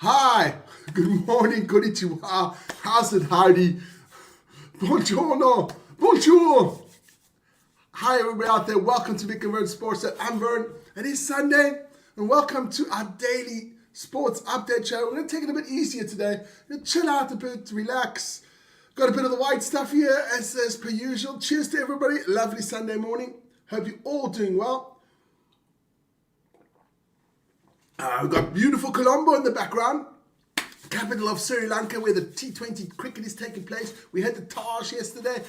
Hi, good morning, konnichiwa, how's it, howdy, buongiorno, bonjour. Hi, everybody out there. Welcome to Vic and Vern Sports. I'm Vern. It is Sunday, and welcome to our daily sports update show. We're going to take it a bit easier today. We're going to chill out a bit, relax. Got a bit of the white stuff here, as per usual. Cheers to everybody. Lovely Sunday morning. Hope you're all doing well. We've got beautiful Colombo in the background, capital of Sri Lanka, where the T20 cricket is taking place. We had the Taj yesterday.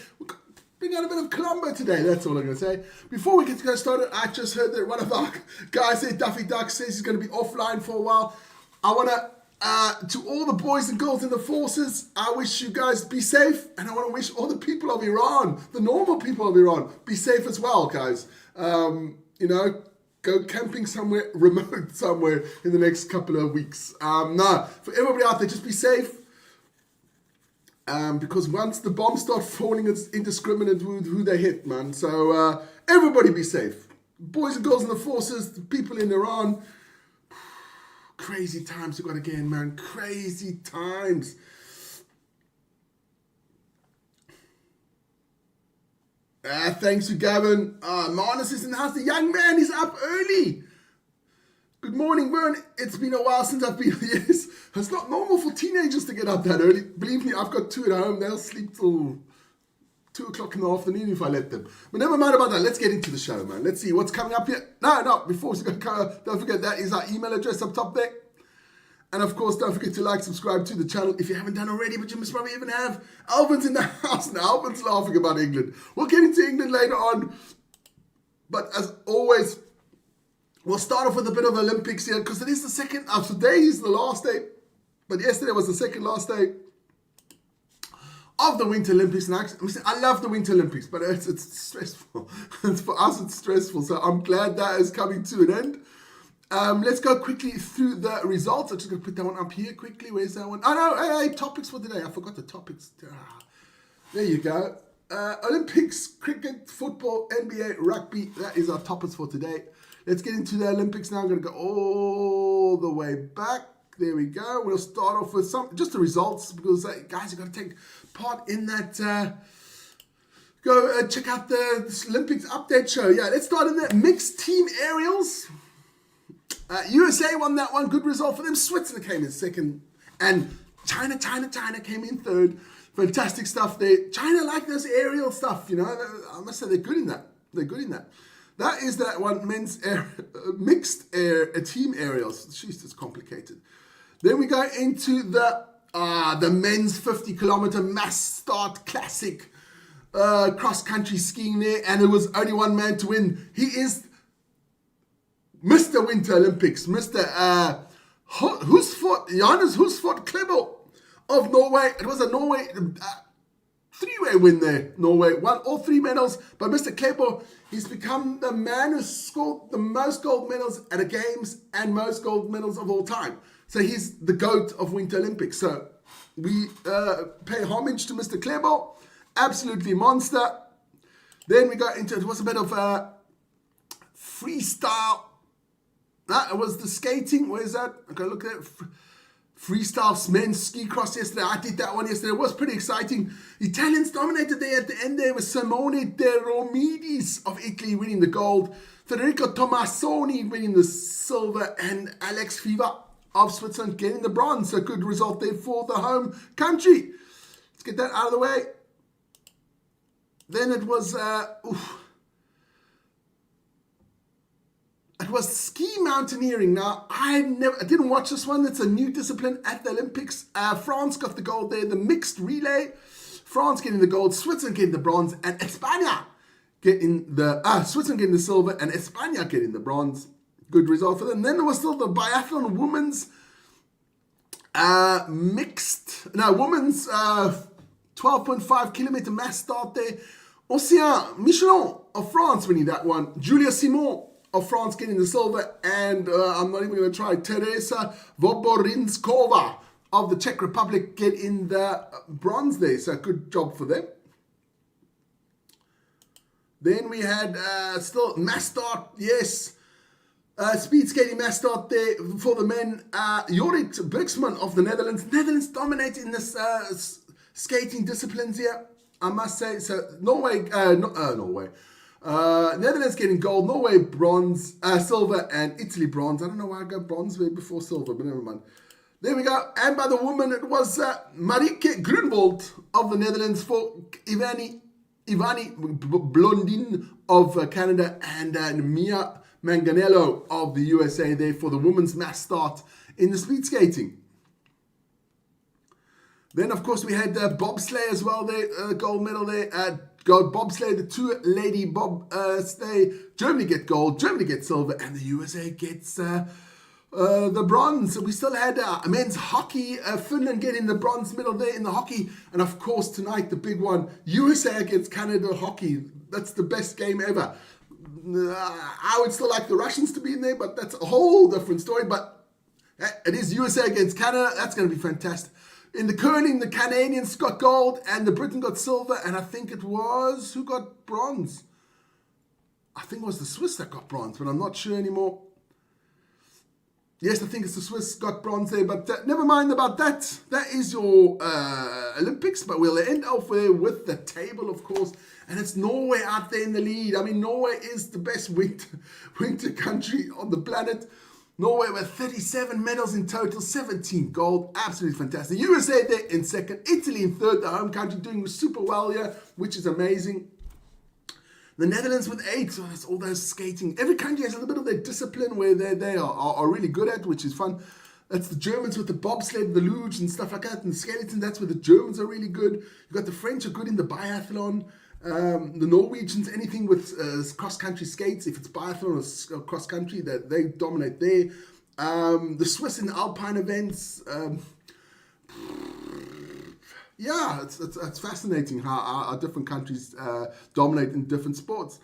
We got a bit of Colombo today, that's all I'm going to say. Before we get to get started, I just heard that one of our guys there, Duffy Duck, says he's going to be offline for a while. I want to all the boys and girls in the forces, I wish you guys be safe, and I want to wish all the people of Iran, the normal people of Iran, be safe as well, guys. Go camping somewhere remote somewhere in the next couple of weeks. No, for everybody out there, just be safe. Because once the bombs start falling, it's indiscriminate who they hit, man. So everybody be safe. Boys and girls in the forces, the people in Iran. Crazy times we got again, man. Crazy times. Thanks to Gavin. Marnus is in the house. The young man is up early. Good morning, Vern. It's been a while since I've been. Yes, it's not normal for teenagers to get up that early. Believe me, I've got two at home. They'll sleep till 2 o'clock in the afternoon if I let them. But never mind about that. Let's get into the show, man. Let's see what's coming up here. No, before we go, don't forget that is our email address up top there. And of course, don't forget to like, subscribe to the channel if you haven't done already, but you must probably even have. Alvin's in the house now. Alvin's laughing about England. We'll get into England later on. But as always, we'll start off with a bit of Olympics here because it is the second. Today is the last day, but yesterday was the second last day of the Winter Olympics. And I love the Winter Olympics, but it's stressful. For us, it's stressful. So I'm glad that is coming to an end. Let's go quickly through the results. I'm just going to put that one up here quickly. Where's that one? Oh, no, hey, topics for today. I forgot the topics. There you go. Olympics, cricket, football, NBA, rugby. That is our topics for today. Let's get into the Olympics now. I'm going to go all the way back. There we go. We'll start off with just the results because, guys, you've got to take part in that. Go check out the Olympics update show. Yeah, let's start in the mixed team aerials. USA won that one. Good result for them. Switzerland came in second. And China came in third. Fantastic stuff there. China like this aerial stuff, you know. I must say they're good in that. That is that one mixed team aerials. Jeez, it's complicated. Then we go into the men's 50-kilometer mass start classic cross-country skiing there. And it was only one man to win. He is Mr. Winter Olympics, Mr. Johannes Husfort Klebo of Norway. It was a Norway three-way win there. Norway won all 3 medals, but Mr. Klebo, he's become the man who scored the most gold medals at the Games and most gold medals of all time. So he's the GOAT of Winter Olympics. So we pay homage to Mr. Klebo. Absolutely monster. Then we got into, it was a bit of freestyle. It was the skating. Where is that? Okay, look at it. Freestyle men's ski cross yesterday. I did that one yesterday. It was pretty exciting. Italians dominated there at the end there with Simone De Romidis of Italy winning the gold. Federico Tomassoni winning the silver. And Alex Fiva of Switzerland getting the bronze. So good result there for the home country. Let's get that out of the way. Then it was... It was ski mountaineering. Now, I didn't watch this one. It's a new discipline at the Olympics. France got the gold there. The mixed relay. France getting the gold. Switzerland getting the bronze. And España getting the... Switzerland getting the silver. And España getting the bronze. Good result for them. Then there was still the biathlon women's women's 12.5 kilometer mass start there. Océan Michelin of France winning that one. Julia Simon of France getting the silver, and I'm not even going to try. Teresa Voborinskova of the Czech Republic getting the bronze there, so good job for them. Then we had still mass start, yes. Speed skating mass start there for the men. Jorik Buxman of the Netherlands. Netherlands dominating this skating disciplines here, I must say. So Norway, Norway. Netherlands getting gold, Norway bronze, silver, and Italy bronze. I don't know why I got bronze way before silver, but never mind. There we go. And by the woman, it was Marieke Grunwald of the Netherlands for Ivani Blondin of Canada, and Mia Manganello of the USA there for the women's mass start in the speed skating. Then, of course, we had bobsleigh as well there, gold medal there. Gold bobsleigh, the two-lady bobsleigh. Germany get gold, Germany gets silver, and the USA gets the bronze. So we still had men's hockey, Finland getting the bronze medal there in the hockey. And, of course, tonight, the big one, USA against Canada hockey. That's the best game ever. I would still like the Russians to be in there, but that's a whole different story. But it is USA against Canada. That's going to be fantastic. In the curling, the Canadians got gold and the Britain got silver. And I think it was, who got bronze? I think it was the Swiss that got bronze, but I'm not sure anymore. Yes, I think it's the Swiss got bronze there, but never mind about that. That is your Olympics, but we'll end off there with the table, of course. And it's Norway out there in the lead. I mean, Norway is the best winter country on the planet. Norway with 37 medals in total, 17 gold, absolutely fantastic. USA there in second, Italy in third, the home country doing super well here, which is amazing. The Netherlands with 8, so that's all those skating. Every country has a little bit of their discipline where they are really good at, which is fun. That's the Germans with the bobsled, the luge and stuff like that, and the skeleton, that's where the Germans are really good. You've got the French are good in the biathlon. The Norwegians, anything with cross-country skates, if it's biathlon or cross-country, that they dominate there. The Swiss in the alpine events. Yeah, it's fascinating how our different countries dominate in different sports.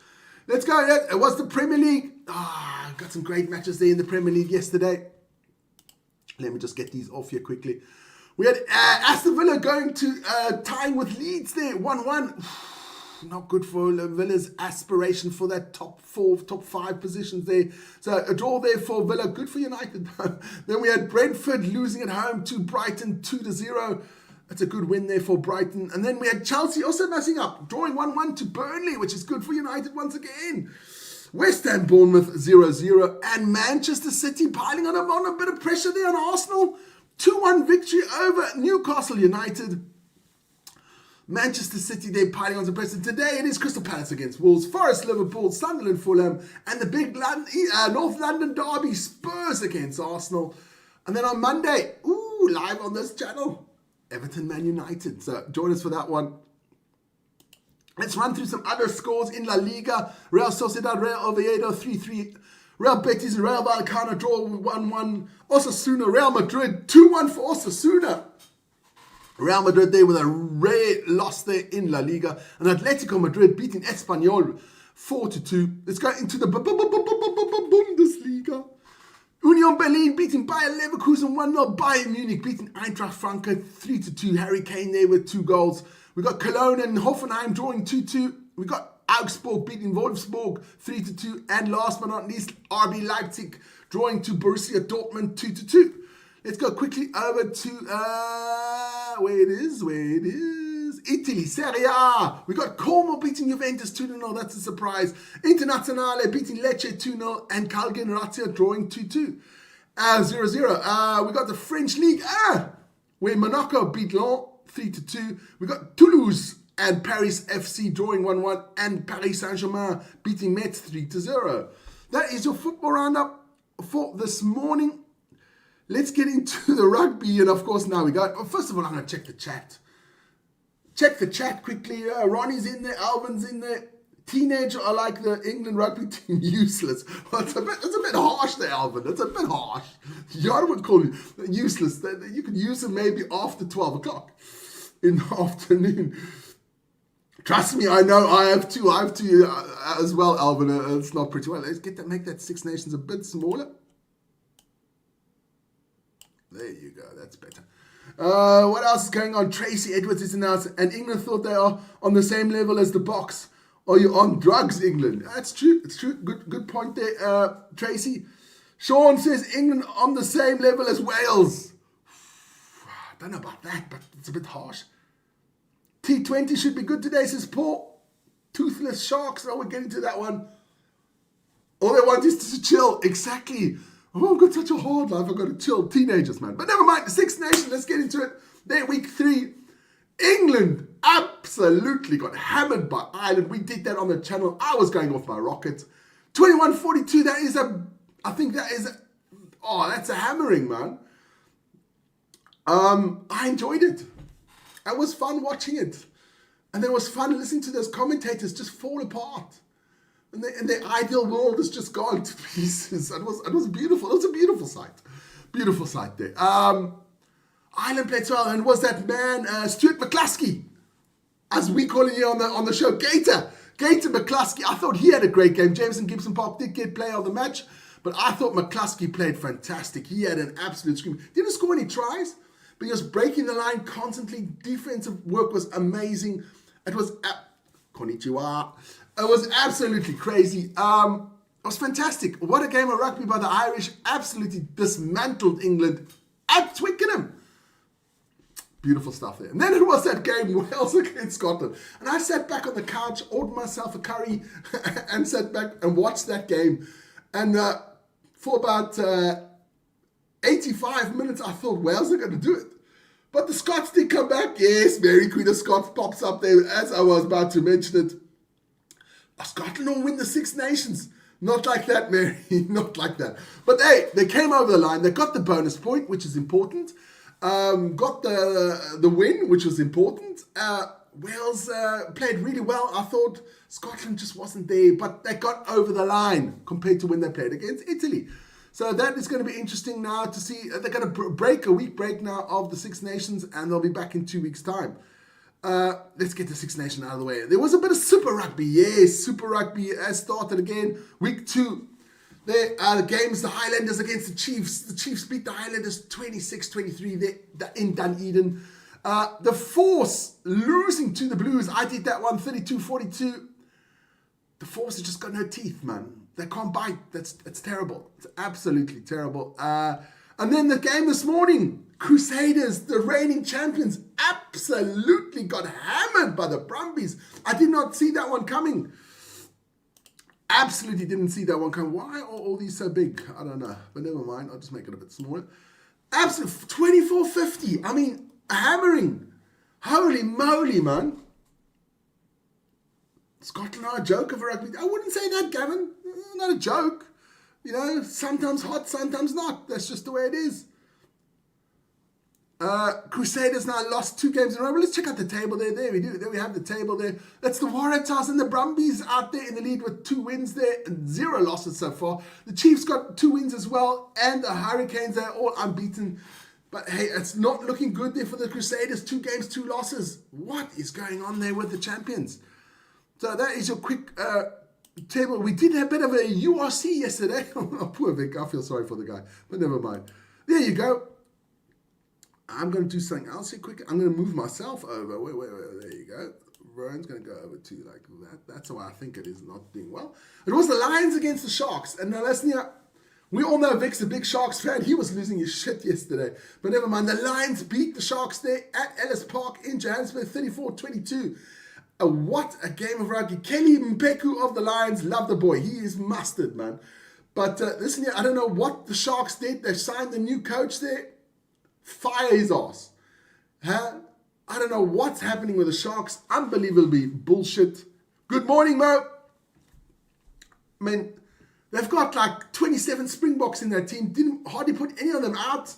Let's go. It was the Premier League. Got some great matches there in the Premier League yesterday. Let me just get these off here quickly. We had Aston Villa going to tying with Leeds there, 1-1. Not good for Villa's aspiration for that top 5 positions there. So a draw there for Villa. Good for United. Then we had Brentford losing at home to Brighton 2-0. That's a good win there for Brighton. And then we had Chelsea also messing up, drawing 1-1 to Burnley, which is good for United once again. West Ham Bournemouth 0-0. And Manchester City piling on a bit of pressure there on Arsenal. 2-1 victory over Newcastle United. Manchester City, they're piling on some pressure. Today it is Crystal Palace against Wolves, Forest, Liverpool, Sunderland, Fulham, and the big North London derby, Spurs against Arsenal. And then on Monday, live on this channel, Everton, Man United. So join us for that one. Let's run through some other scores in La Liga. Real Sociedad, Real Oviedo 3-3. Real Betis and Real Vallecano draw 1-1. Osasuna, Real Madrid 2-1 for Osasuna. Real Madrid there with a rare loss there in La Liga. And Atletico Madrid beating Espanyol 4-2. Let's go into the Bundesliga. Union Berlin beating Bayer Leverkusen 1-0. Bayern Munich beating Eintracht Frankfurt 3-2. Harry Kane there with 2 goals. We got Cologne and Hoffenheim drawing 2-2. We got Augsburg beating Wolfsburg 3-2. And last but not least, RB Leipzig drawing to Borussia Dortmund 2-2. Let's go quickly over to where it is. Italy, Serie A. We got Como beating Juventus 2-0. That's a surprise. Internazionale beating Lecce 2-0. And Cagliari drawing 2-2. 0-0. We got the French League where Monaco beat Lens 3-2. We got Toulouse and Paris FC drawing 1-1. And Paris Saint-Germain beating Metz 3-0. That is your football roundup for this morning. Let's get into the rugby, and of course now we got, first of all, I'm going to check the chat. Check the chat quickly. Ronnie's in there, Alvin's in there. Teenager, I like the England rugby team useless. Well, it's a bit harsh there, Alvin. It's a bit harsh. Jan would call you useless. You could use them maybe after 12 o'clock in the afternoon. Trust me, I know. I have to as well, Alvin. It's not pretty well. Let's make that Six Nations a bit smaller. There you go, that's better. What else is going on? Tracy Edwards is announced, and England thought they are on the same level as the Box. Are you on drugs, England? That's true. It's true. Good point there, Tracy. Sean says England on the same level as Wales. I don't know about that, but it's a bit harsh. T20 should be good today, says Paul. Toothless Sharks. Oh, we're getting to that one. All they want is to chill. Exactly. Oh, I've got such a hard life. I've got to chill. Teenagers, man. But never mind. The Six Nations. Let's get into it. They're week 3. England absolutely got hammered by Ireland. We did that on the channel. I was going off my rocket. 21-42. That is that's a hammering, man. I enjoyed it. It was fun watching it. And then it was fun listening to those commentators just fall apart. And their ideal world has just gone to pieces. It was beautiful. It was a beautiful sight. Beautiful sight there. Ireland played well, and was that man Stuart McCluskey, as we call him here on the show, Gator McCluskey. I thought he had a great game. Jameson Gibson Park did get player of the match, but I thought McCluskey played fantastic. He had an absolute scream. Didn't score any tries, but he was breaking the line constantly. Defensive work was amazing. It was konnichiwa. It was absolutely crazy. It was fantastic. What a game of rugby by the Irish. Absolutely dismantled England at Twickenham. Beautiful stuff there. And then it was that game, Wales against Scotland. And I sat back on the couch, ordered myself a curry, and sat back and watched that game. And for about 85 minutes, I thought Wales are going to do it. But the Scots did come back. Yes, Mary Queen of Scots pops up there as I was about to mention it. Scotland will win the Six Nations. Not like that, Mary. Not like that. But hey, they came over the line. They got the bonus point, which is important. Got the win, which was important. Wales played really well. I thought Scotland just wasn't there, but they got over the line compared to when they played against Italy. So that is going to be interesting now to see. They're going to break a week break now of the Six Nations, and they'll be back in 2 weeks' time. Let's get the Six Nations out of the way. There was a bit of Super Rugby. Yes, Super Rugby has started again. Week 2. There are the games, the Highlanders against the Chiefs. The Chiefs beat the Highlanders 26-23 in Dunedin. The Force losing to the Blues. I did that one, 32-42. The Force has just got no teeth, man. They can't bite. It's terrible. It's absolutely terrible. And then the game this morning. Crusaders, the reigning champions, absolutely got hammered by the Brumbies. I did not see that one coming. Absolutely didn't see that one coming. Why are all these so big? I don't know. But never mind. I'll just make it a bit smaller. Absolutely. 24-50. I mean, hammering. Holy moly, man. Scotland are a joke of a rugby. I wouldn't say that, Gavin. Not a joke. You know, sometimes hot, sometimes not. That's just the way it is. Crusaders now lost 2 games in a row. Well, let's check out the table there. There we do. There we have the table there. That's the Waratahs and the Brumbies out there in the lead with 2 wins there and 0 losses so far. The Chiefs got 2 wins as well, and the Hurricanes are all unbeaten. But hey, it's not looking good there for the Crusaders. 2 games, 2 losses. What is going on there with the champions? So that is your quick table. We did have a bit of a URC yesterday. Oh, poor Vic. I feel sorry for the guy, but never mind. There you go. I'm going to do something else here quick. I'm going to move myself over. Wait. There you go. Vern's going to go over to like that. That's why I think it is not doing well. It was the Lions against the Sharks. And now listen here. We all know Vic's a big Sharks fan. He was losing his shit yesterday. But never mind. The Lions beat the Sharks there at Ellis Park in Johannesburg, 34-22. What a game of rugby. Kelly Mpeku of the Lions. Love the boy. He is mustard, man. But listen here. I don't know what the Sharks did. They signed a new coach there. Fire his ass. Huh? I don't know what's happening with the Sharks. Unbelievably bullshit. Good morning, Mo. I mean, they've got like 27 Springboks in their team. Didn't hardly put any of them out.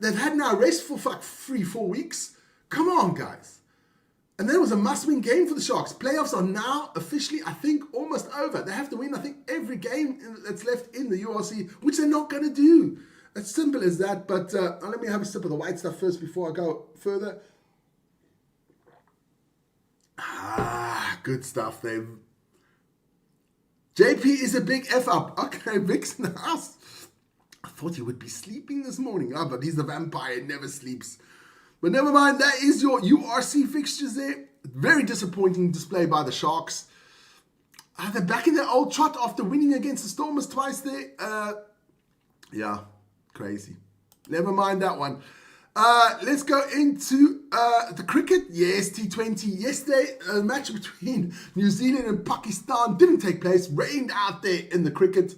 They've had now rest for like 3-4 weeks. Come on, guys. And then it was a must-win game for the Sharks. Playoffs are now officially, I think, almost over. They have to win, I think, every game that's left in the URC, which they're not going to do. It's simple as that, but let me have a sip of the white stuff first before I go further. Good stuff there. JP is a big F-up. Okay, Vic's in the house. I thought he would be sleeping this morning. But he's the vampire, never sleeps. But never mind, that is your URC fixtures there. Very disappointing display by the Sharks. They're back in their old trot after winning against the Stormers twice there. Yeah, crazy. Never mind that one. Let's go into the cricket. Yes, T20. Yesterday, a match between New Zealand and Pakistan didn't take place. Rained out there in the cricket.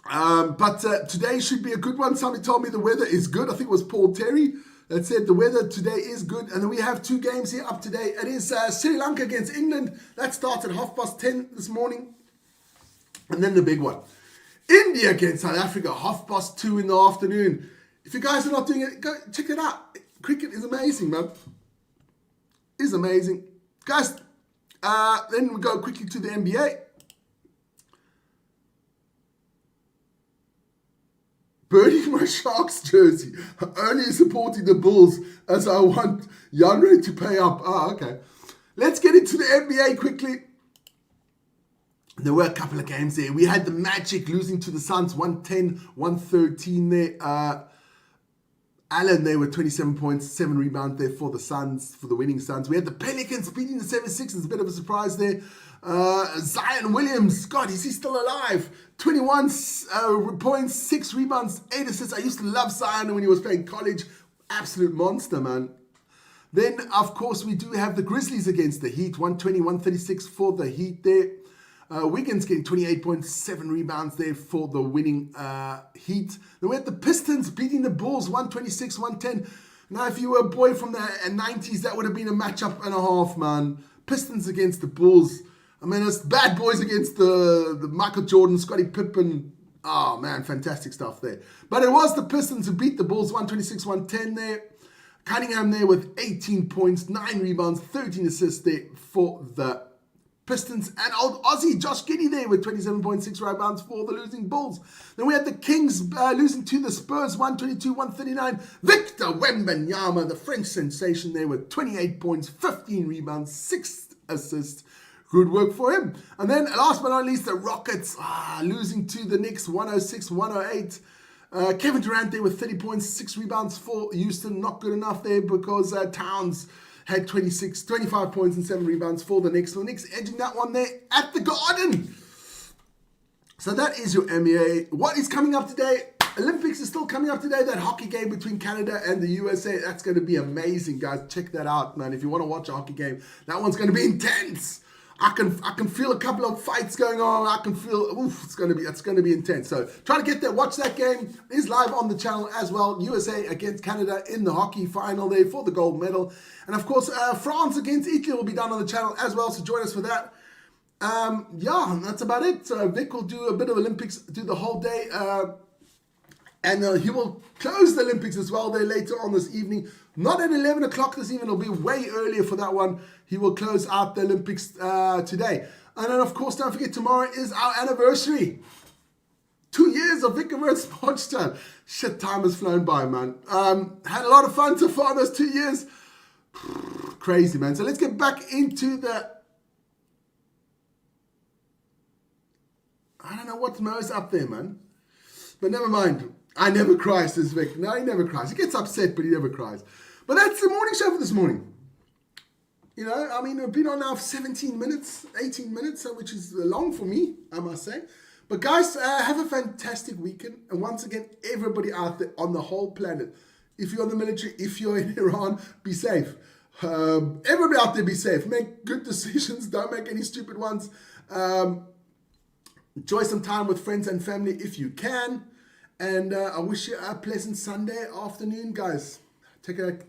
But today should be a good one. Somebody told me the weather is good. I think it was Paul Terry that said the weather today is good. And then we have two games here up today. It is Sri Lanka against England. That starts at 10:30 this morning. And then the big one. India against South Africa, 2:30 in the afternoon. If you guys are not doing it, go check it out. Cricket is amazing, man. It's amazing. Guys, then we go quickly to the NBA. Burning my Sharks jersey. I'm only supporting the Bulls as I want Yanre to pay up. Okay. Let's get into the NBA quickly. There were a couple of games there. We had the Magic losing to the Suns 110-113 there. Allen, they were 27 points, 7 rebounds there for the Suns, for the winning Suns. We had the Pelicans beating the 76ers, a bit of a surprise there. Zion Williams, God, is he still alive? 21 points, 6 rebounds, 8 assists. I used to love Zion when he was playing college. Absolute monster, man. Then, of course, we do have the Grizzlies against the Heat, 120-136 for the Heat there. Wiggins getting 28.7 rebounds there for the winning Heat. Then we had the Pistons beating the Bulls 126-110. Now, if you were a boy from the 90s, that would have been a matchup and a half, man. Pistons against the Bulls. I mean, it's bad boys against the Michael Jordan, Scottie Pippen. Oh, man, fantastic stuff there. But it was the Pistons who beat the Bulls 126-110 there. Cunningham there with 18 points, 9 rebounds, 13 assists there for the Pistons. And old Aussie Josh Giddey there with 27.6 rebounds for the losing Bulls. Then we had the Kings losing to the Spurs 122-139. Victor Wembanyama, the French sensation there with 28 points, 15 rebounds, 6 assists. Good work for him. And then last but not least, the Rockets losing to the Knicks 106-108. Kevin Durant there with 30 points, 6 rebounds for Houston. Not good enough there because Towns had 25 points and 7 rebounds for the Knicks. So the Knicks edging that one there at the Garden. So that is your NBA. What is coming up today? Olympics is still coming up today. That hockey game between Canada and the USA. That's going to be amazing, guys. Check that out, man. If you want to watch a hockey game, that one's going to be intense. I can feel a couple of fights going on. I can feel, it's going to be intense. So try to get there. Watch that game. It is live on the channel as well. USA against Canada in the hockey final there for the gold medal. And of course, France against Italy will be done on the channel as well. So join us for that. Yeah, that's about it. Vic will do a bit of Olympics, do the whole day. And he will close the Olympics as well there later on this evening. Not at 11 o'clock this evening. It'll be way earlier for that one. He will close out the Olympics today. And then, of course, don't forget, tomorrow is our anniversary. 2 years of Vic Verwoerd Sports Channel. Shit, time has flown by, man. Had a lot of fun so far those 2 years. Crazy, man. So let's get back into the... I don't know what Mo's up there, man. But never mind. I never cry, says Vic. No, he never cries. He gets upset, but he never cries. But that's the morning show for this morning. You know, I mean, we've been on now for 17 minutes, 18 minutes, which is long for me, I must say. But guys, have a fantastic weekend. And once again, everybody out there on the whole planet, if you're in the military, if you're in Iran, be safe. Everybody out there, be safe. Make good decisions. Don't make any stupid ones. Enjoy some time with friends and family if you can. And I wish you a pleasant Sunday afternoon, guys. Take care.